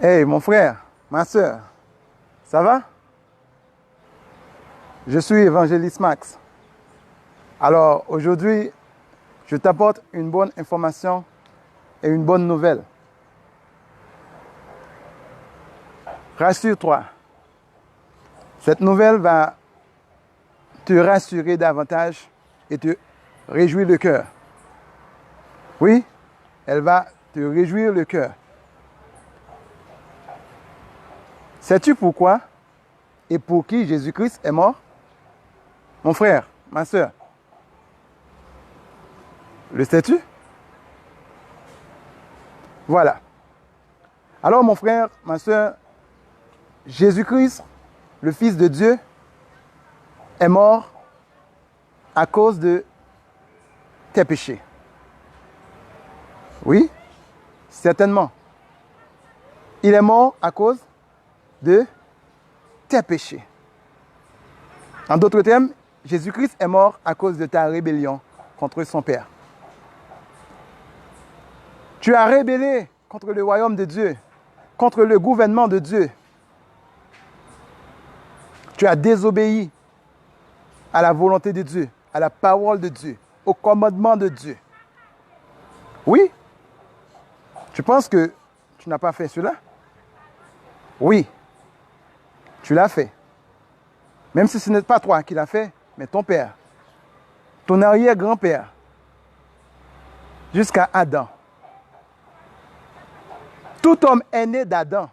Hey, mon frère, ma soeur, ça va? Je suis Évangéliste Max. Alors, aujourd'hui, je t'apporte une bonne information et une bonne nouvelle. Rassure-toi, cette nouvelle va te rassurer davantage et te réjouir le cœur. Oui, elle va te réjouir le cœur. Sais-tu pourquoi et pour qui Jésus-Christ est mort? Mon frère, ma soeur, le sais-tu? Voilà. Alors mon frère, ma soeur, Jésus-Christ, le Fils de Dieu, est mort à cause de tes péchés. Oui, certainement. Il est mort à cause de tes péchés. En d'autres termes, Jésus-Christ est mort à cause de ta rébellion contre son Père. Tu as rébellé contre le royaume de Dieu, contre le gouvernement de Dieu. Tu as désobéi à la volonté de Dieu, à la parole de Dieu, au commandement de Dieu. Oui, tu penses que tu n'as pas fait cela? Oui, tu l'as fait. Même si ce n'est pas toi qui l'as fait, mais ton père, ton arrière-grand-père, jusqu'à Adam. Tout homme est né d'Adam.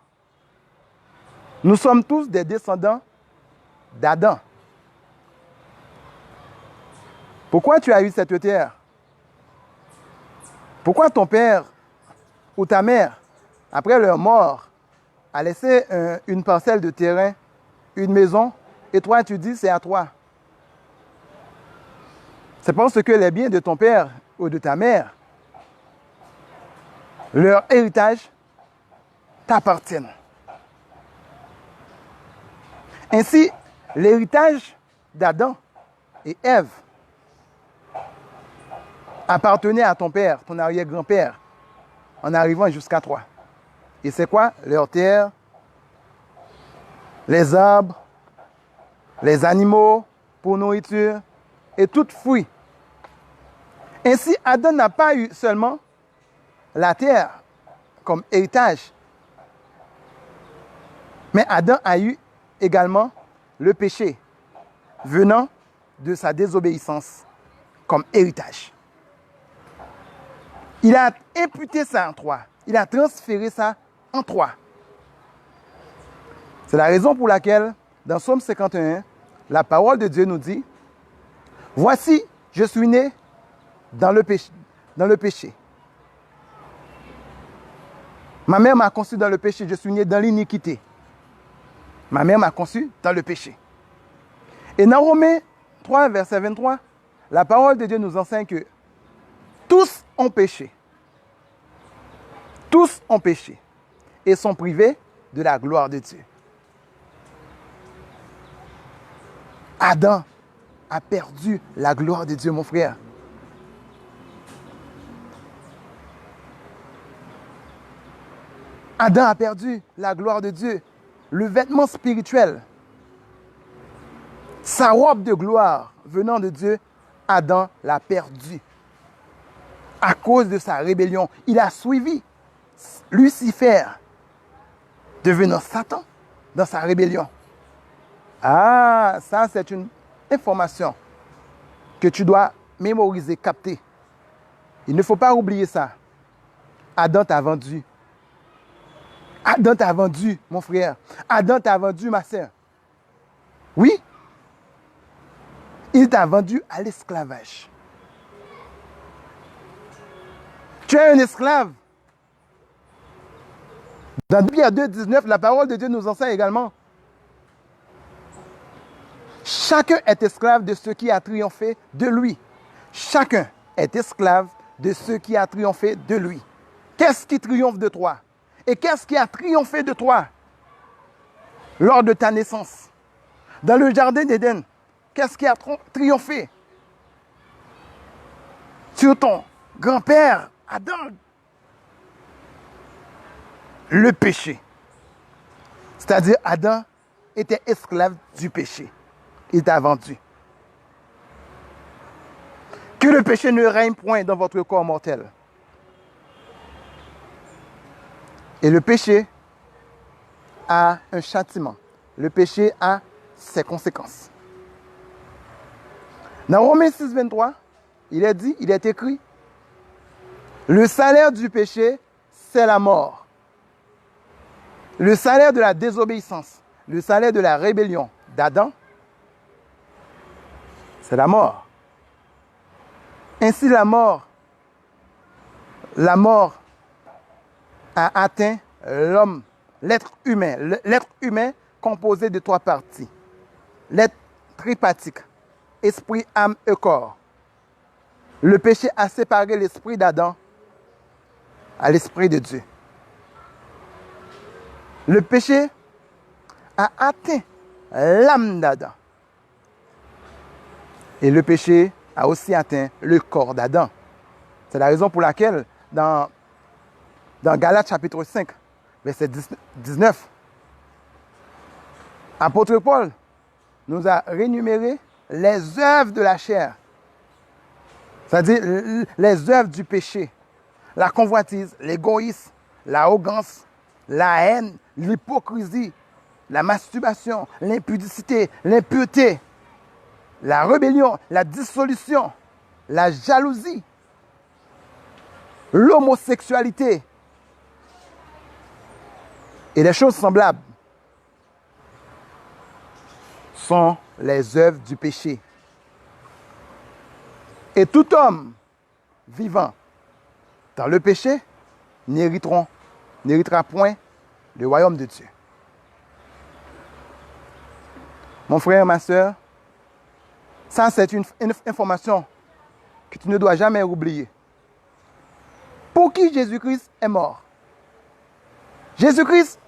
Nous sommes tous des descendants d'Adam. Pourquoi tu as eu cette terre? Pourquoi ton père ou ta mère, après leur mort, a laissé une parcelle de terrain, une maison, et toi tu dis c'est à toi? C'est parce que les biens de ton père ou de ta mère, leur héritage, t'appartiennent. Ainsi, l'héritage d'Adam et Ève appartenait à ton père, ton arrière-grand-père, en arrivant jusqu'à toi. Et c'est quoi? Leur terre, les arbres, les animaux pour nourriture et tout fruit. Ainsi, Adam n'a pas eu seulement la terre comme héritage, mais Adam a eu également le péché venant de sa désobéissance comme héritage. Il a imputé ça en toi. Il a transféré ça en toi. C'est la raison pour laquelle, dans Psaume 51, la parole de Dieu nous dit, « Voici, je suis né dans le péché. Ma mère m'a conçu dans le péché, je suis né dans l'iniquité. Ma mère m'a conçu dans le péché. » Et dans Romains 3, verset 23, la parole de Dieu nous enseigne que tous ont péché. Tous ont péché et sont privés de la gloire de Dieu. Adam a perdu la gloire de Dieu, mon frère. Adam a perdu la gloire de Dieu, le vêtement spirituel, sa robe de gloire venant de Dieu, Adam l'a perdu. À cause de sa rébellion, il a suivi Lucifer, devenant Satan dans sa rébellion. Ah, ça c'est une information que tu dois mémoriser, capter. Il ne faut pas oublier ça. Adam t'a vendu. Adam t'a vendu, mon frère. Adam t'a vendu, ma sœur. Oui, il t'a vendu à l'esclavage. Tu es un esclave. Dans Pierre 2, 19, la parole de Dieu nous enseigne également. Chacun est esclave de ce qui a triomphé de lui. Chacun est esclave de ce qui a triomphé de lui. Qu'est-ce qui triomphe de toi? Et qu'est-ce qui a triomphé de toi lors de ta naissance? Dans le jardin d'Éden, qu'est-ce qui a triomphé sur ton grand-père Adam? Le péché. C'est-à-dire, Adam était esclave du péché. Il t'a vendu. Que le péché ne règne point dans votre corps mortel. Et le péché a un châtiment. Le péché a ses conséquences. Dans Romains 6, 23, il est écrit, le salaire du péché, c'est la mort. Le salaire de la désobéissance, le salaire de la rébellion d'Adam, c'est la mort. Ainsi, la mort a atteint l'homme, l'être humain composé de 3 parties. L'être tripartite, esprit, âme et corps. Le péché a séparé l'esprit d'Adam à l'esprit de Dieu. Le péché a atteint l'âme d'Adam. Et le péché a aussi atteint le corps d'Adam. C'est la raison pour laquelle, dans Galates chapitre 5, verset 19, apôtre Paul nous a rénuméré les œuvres de la chair. C'est-à-dire les œuvres du péché. La convoitise, l'égoïsme, l'arrogance, la haine, l'hypocrisie, la masturbation, l'impudicité, l'impureté, la rébellion, la dissolution, la jalousie, l'homosexualité et les choses semblables sont les œuvres du péché. Et tout homme vivant dans le péché n'héritera point le royaume de Dieu. Mon frère, ma soeur, ça c'est une information que tu ne dois jamais oublier. Pour qui Jésus-Christ est mort? Jésus-Christ,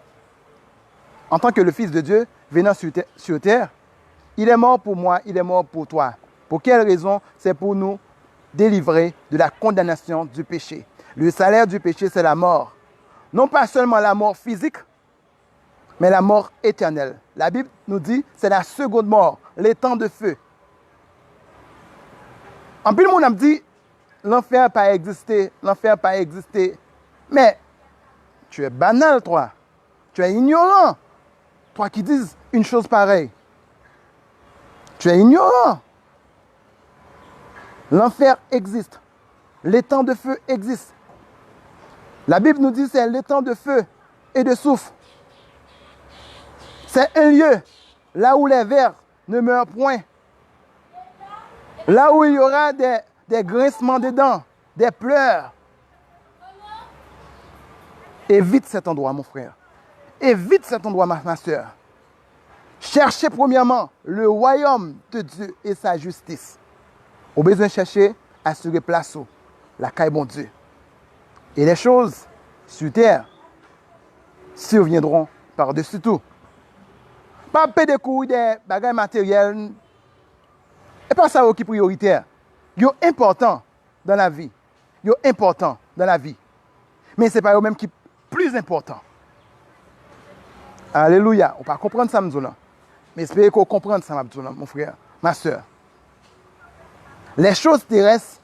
en tant que le Fils de Dieu, venant sur terre, il est mort pour moi, il est mort pour toi. Pour quelle raison? C'est pour nous délivrer de la condamnation du péché. Le salaire du péché, c'est la mort. Non pas seulement la mort physique, mais la mort éternelle. La Bible nous dit c'est la seconde mort, les temps de feu. En plus, le monde a dit l'enfer n'a pas existé, l'enfer n'a pas existé. Mais tu es banal, toi. Tu es ignorant. Toi qui dis une chose pareille. Tu es ignorant. L'enfer existe. Les temps de feu existent. La Bible nous dit que c'est les temps de feu et de souffle. C'est un lieu là où les vers ne meurent point. Là où il y aura des grincements de dents, des pleurs. Évite cet endroit, mon frère. Évite cet endroit, ma soeur. Cherchez premièrement le royaume de Dieu et sa justice. Au besoin de chercher à se replacer, la caille bon Dieu. Et les choses sur terre surviendront par-dessus tout. Pas découvrir des bagages matériels. Et pas ça qui est prioritaire. Ils sont importants dans la vie. Ils sont importants dans la vie. Mais ce n'est pas eux-mêmes qui sont plus importants. Alléluia. On ne peut pas comprendre ça, mais espérez qu'on comprenne ça, mon frère, ma soeur. Les choses terrestres,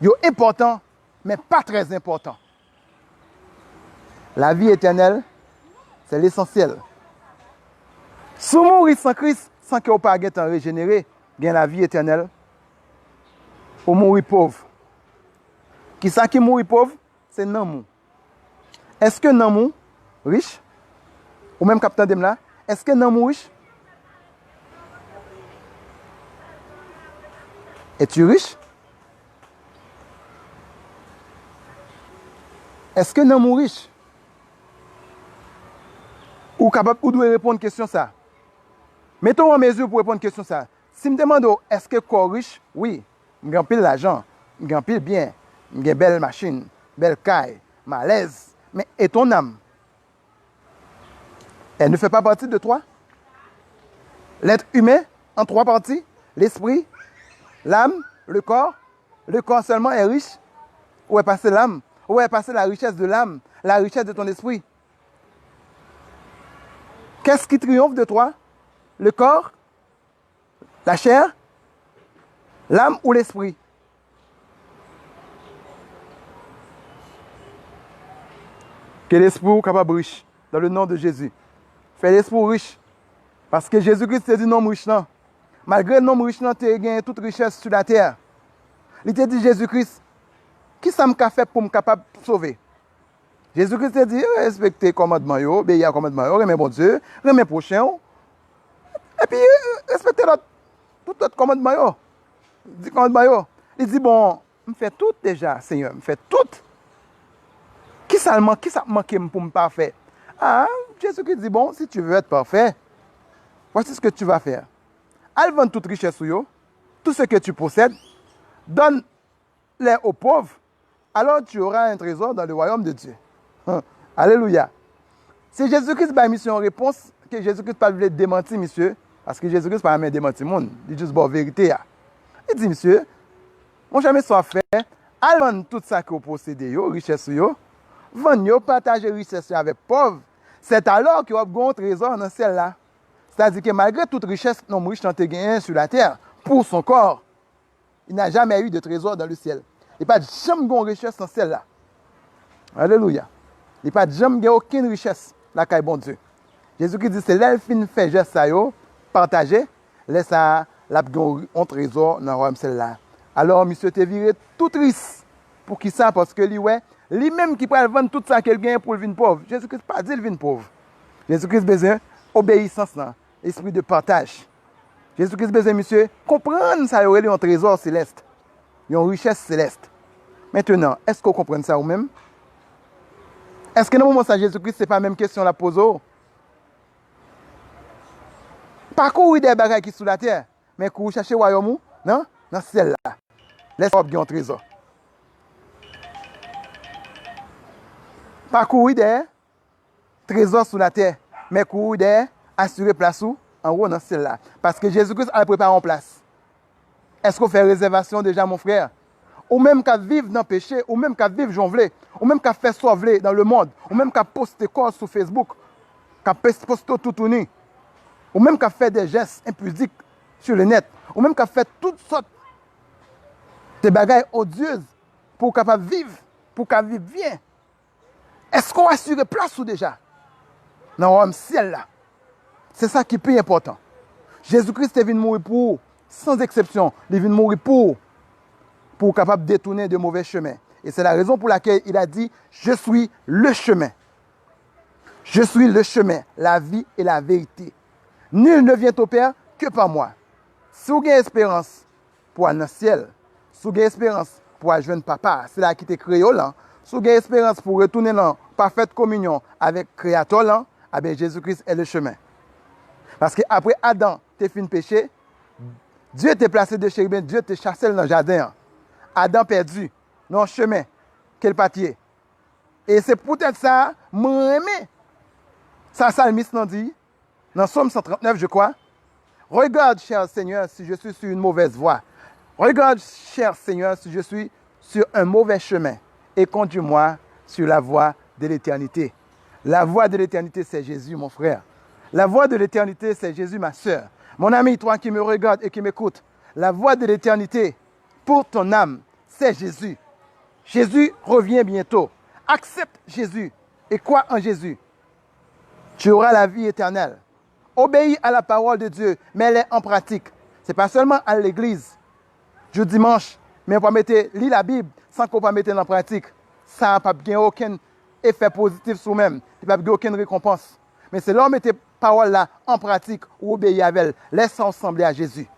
ils sont importants, mais pas très importants. La vie éternelle, c'est l'essentiel. Si vous mourrez sans Christ, sans que vous ne soyez pas régénéré, bien la vie éternelle, vous mourrez pauvre. Qui ça qui mourit pauvre? C'est Namou. Est-ce que Namou riche? Ou même capitaine de là, est-ce que Namou riche? Es-tu riche? Est-ce que Namou riche? Ou capable ou doit répondre à une question ça? Mettons en mesure pour répondre à une question ça. Si je me demande est-ce que corps riche? Oui, je gagne l'argent, je gagne bien, je gagne belle machine, belle caille, malaise. Mais et ton âme? Elle ne fait pas partie de toi? L'être humain en 3 parties, l'esprit, l'âme, le corps. Le corps seulement est riche. Où est passée l'âme? Où est passée la richesse de l'âme, la richesse de ton esprit? Qu'est-ce qui triomphe de toi? Le corps? La chair? L'âme ou l'esprit? Que l'esprit soit capable riche dans le nom de Jésus. Fais l'esprit riche. Parce que Jésus-Christ te dit non riche non. Malgré le nom riche non, tu as gagné toute richesse sur la terre. Il te dit Jésus-Christ, qui ça m'a fait pour me capable de sauver? Jésus-Christ te dit, respectez les commandements, obéissez aux commandements, remerciez bon Dieu, remerciez prochain. Et puis, respectez tout autre commandement. Il dit, bon, je fais tout déjà, Seigneur, je fais tout. Qui ça manque pour me parfait? Ah, Jésus-Christ dit, bon, si tu veux être parfait, voici ce que tu vas faire. Allez vendre toute richesse sur eux, tout ce que tu possèdes, donne-les aux pauvres, alors tu auras un trésor dans le royaume de Dieu. Alléluia. C'est Jésus-Christ qui mission en réponse, que Jésus-Christ pas voulu démentir, monsieur, parce que Jésus-Christ pas même démentir le monde, il dit juste la vérité. Il dit, monsieur, mon jamais soit fait, allez vendre tout ça que vous possédez, richesse sur eux, vendez, partagez richesse avec les pauvres. C'est alors qu'il y a un trésor dans celle-là. C'est-à-dire que malgré toute richesse, non riche n'a gagné sur la terre, pour son corps, il n'a jamais eu de trésor dans le ciel. Il n'y a pas de jamais de richesse dans celle-là. Alléluia. Il n'y a pas de jamais aucune richesse là qu'est bon Dieu. Jésus-Christ dit, c'est là qu'il fait geste ça, partager, laisse ça, là, un trésor dans le royaume celle-là. Alors, monsieur te viré tout triste. Pour qui ça? Parce que lui-même qui peut vendre tout ça qu'il gagne pour le vin pauvre. Jésus-Christ pas dit le vin pauvre. Jésus-Christ besoin obéissance, esprit de partage. Jésus-Christ besoin, monsieur, comprendre ça, il y a un trésor céleste. Il y a une richesse céleste. Maintenant, est-ce que vous comprenez ça vous-même? Est-ce que dans le moment où Jésus-Christ, ce n'est pas la même question la pose? Pas courir des bagages qui sont sous la terre, mais courir chercher le royaume, non? Dans celle-là. Laisse-moi bien un trésor. Pas courir des trésors sous la terre, mais courir des assurer place en haut dans celle-là. Parce que Jésus-Christ a préparé en place. Est-ce qu'on fait réservation déjà, mon frère? Ou même qu'à vivre dans le péché, ou même qu'à vivre jonglé, ou même qu'à faire sauver dans le monde, ou même qu'à poster corps sur Facebook, qu'à poster tout nu, ou même qu'à faire des gestes impudiques sur le net, ou même qu'à faire toutes sortes de bagailles odieuses pour capable vivre, pour qu'à vivre bien. Est-ce qu'on assure place ou déjà? Dans le ciel là. C'est ça qui est plus important. Jésus-Christ est venu mourir pour, sans exception, il est venu mourir pour capable détourner de mauvais chemins. Et c'est la raison pour laquelle il a dit, je suis le chemin. Je suis le chemin, la vie et la vérité. Nul ne vient au Père que par moi. Si vous avez espérance pour aller dans le ciel, si vous avez espérance pour aller joindre papa, c'est là qui te créé là. Si vous avez espérance pour retourner dans parfaite communion avec le Créateur là, eh bien Jésus-Christ est le chemin. Parce que après Adam t'a fait péché, Dieu t'a placé de chérubins, Dieu t'a chassé dans le jardin. Adam perdu dans le chemin, quel papier. Et c'est peut-être ça, moi aimé. Ça, Salmiste nous dit, dans Somme 139, je crois. Regarde, cher Seigneur, si je suis sur une mauvaise voie. Regarde, cher Seigneur, si je suis sur un mauvais chemin. Et conduis-moi sur la voie de l'éternité. La voie de l'éternité, c'est Jésus, mon frère. La voie de l'éternité, c'est Jésus, ma soeur. Mon ami, toi qui me regardes et qui m'écoutes, la voie de l'éternité pour ton âme, c'est Jésus. Jésus revient bientôt. Accepte Jésus et crois en Jésus. Tu auras la vie éternelle. Obéis à la parole de Dieu, mets-les en pratique. Ce n'est pas seulement à l'église, du dimanche, mais on peut mettre, lire la Bible sans qu'on peut mettre en pratique. Ça n'a pas aucun effet positif sur nous-mêmes. Il n'y a pas aucune récompense. Mais c'est là où mettre parole là en pratique ou obéir avec elle. Laisse ressembler à Jésus.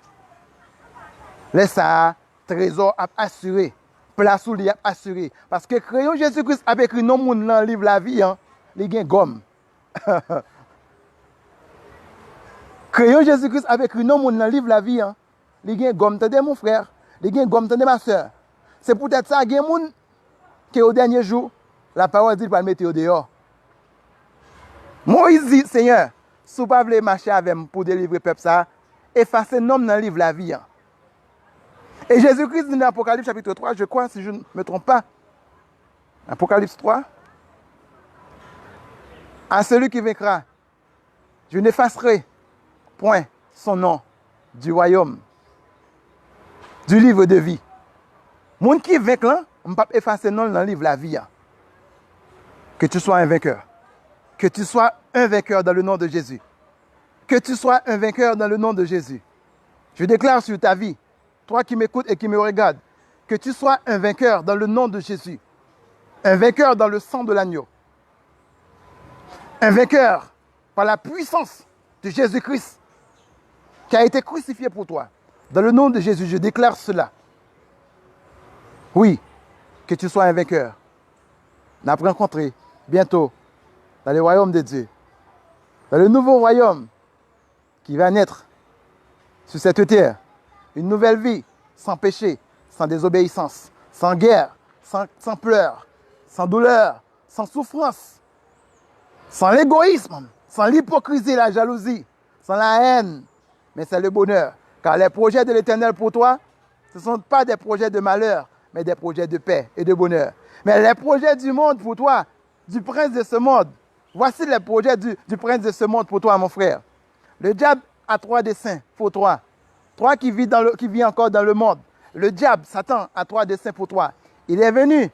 Laisse ça, trésor assuré. Place où il a assuré. Parce que crayon Jésus-Christ a écrit non moun dans le livre la vie, hein, il y a gomme. Crayon Jésus-Christ a écrit non moun dans le livre la vie, hein, il y a gomme. T'entendez mon frère? Il y a gomme, t'entendez ma soeur? C'est peut-être ça, il y a moun qui au dernier jour, la parole dit pour le mettre au dehors. Moïse dit, Seigneur, si vous ne voulez pas marcher avec moi pour délivrer le peuple, ça, effacez le nom dans le livre la vie. Hein. Et Jésus-Christ dit dans Apocalypse chapitre 3, je crois, si je ne me trompe pas. Apocalypse 3. À celui qui vaincra, Je n'effacerai point son nom du royaume, du livre de vie. Moun qui vainc là, je ne peux pas effacer non dans le livre de la vie. Que tu sois un vainqueur. Que tu sois un vainqueur dans le nom de Jésus. Que tu sois un vainqueur dans le nom de Jésus. Je déclare sur ta vie, toi qui m'écoutes et qui me regardes, que tu sois un vainqueur dans le nom de Jésus. Un vainqueur dans le sang de l'agneau. Un vainqueur par la puissance de Jésus-Christ qui a été crucifié pour toi. Dans le nom de Jésus, je déclare cela. Oui, que tu sois un vainqueur. On a rencontré bientôt dans le royaume de Dieu. Dans le nouveau royaume qui va naître sur cette terre. Une nouvelle vie sans péché, sans désobéissance, sans guerre, sans pleurs, sans douleur, sans souffrance, sans l'égoïsme, sans l'hypocrisie, la jalousie, sans la haine. Mais c'est le bonheur. Car les projets de l'Éternel pour toi, ce ne sont pas des projets de malheur, mais des projets de paix et de bonheur. Mais les projets du monde pour toi, du prince de ce monde, voici les projets du prince de ce monde pour toi, mon frère. Le diable a trois desseins pour toi. Toi qui vis encore dans le monde. Le diable, Satan, a trois desseins pour toi. Il est venu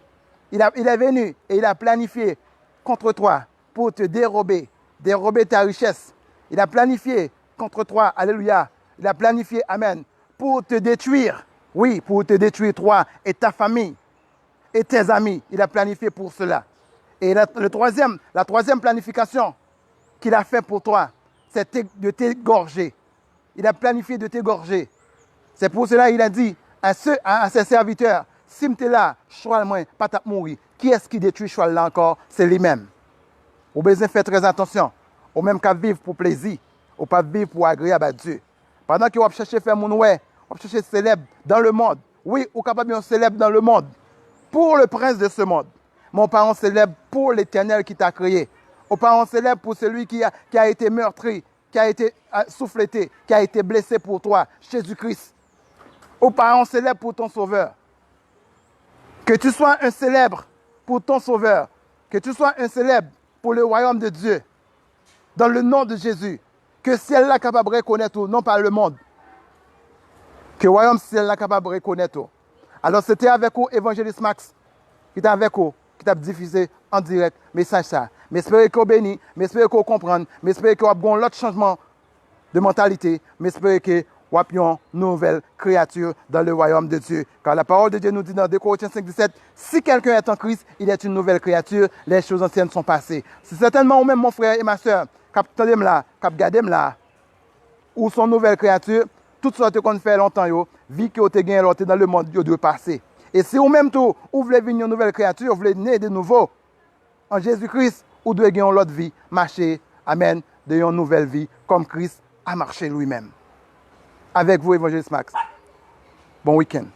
et il a planifié contre toi pour te dérober ta richesse. Il a planifié contre toi, alléluia. Il a planifié, amen, pour te détruire. Oui, pour te détruire, toi et ta famille et tes amis. Il a planifié pour cela. Et la troisième planification qu'il a fait pour toi, c'est de t'égorger. Il a planifié de t'égorger. C'est pour cela qu'il a dit à ses serviteurs, si tu es là, choix moi, pas t'a mourir. Qui est-ce qui détruit choix là encore? C'est lui-même. Au besoin faire très attention. Au même qu'à vivre pour plaisir, ou pas vivre pour agréable à Dieu. Pendant qu'il va chercher à faire mon ouais, on va chercher célèbre dans le monde. Oui, ou capable de célèbre dans le monde. Pour le prince de ce monde. Mon parent célèbre pour l'Éternel qui t'a créé. Mon parent célèbre pour celui qui a été meurtri, qui a été souffleté, qui a été blessé pour toi, Jésus-Christ. Aux parents célèbres pour ton sauveur. Que tu sois un célèbre pour ton sauveur. Que tu sois un célèbre pour le royaume de Dieu. Dans le nom de Jésus. Que ciel-là capable de reconnaître, non pas le monde. Que le royaume ciel-là capable de reconnaître. Alors c'était avec vous, évangéliste Max, qui est avec vous, qui t'a diffusé en direct message ça. Mais j'espère que vous béni, mais j'espère que vous comprenez, mais j'espère que vous avez un autre changement de mentalité, mais j'espère que vous avez une nouvelle créature dans le royaume de Dieu. Car la parole de Dieu nous dit dans 2 Corinthiens 5:17, si quelqu'un est en Christ, il est une nouvelle créature, les choses anciennes sont passées. C'est certainement vous-même, mon frère et ma soeur, qui avez là, qui regardé là, ou son nouvelle créature, toutes sortes qu'on fait longtemps, vie que vous avez gagné dans le monde, vous doit passer. Et si vous-même tout, vous voulez venir une nouvelle créature, vous voulez naître de nouveau en Jésus-Christ, vous devez gagner l'autre vie, marcher, amen, de une nouvelle vie, comme Christ a marché lui-même. Avec vous, évangéliste Max. Bon week-end.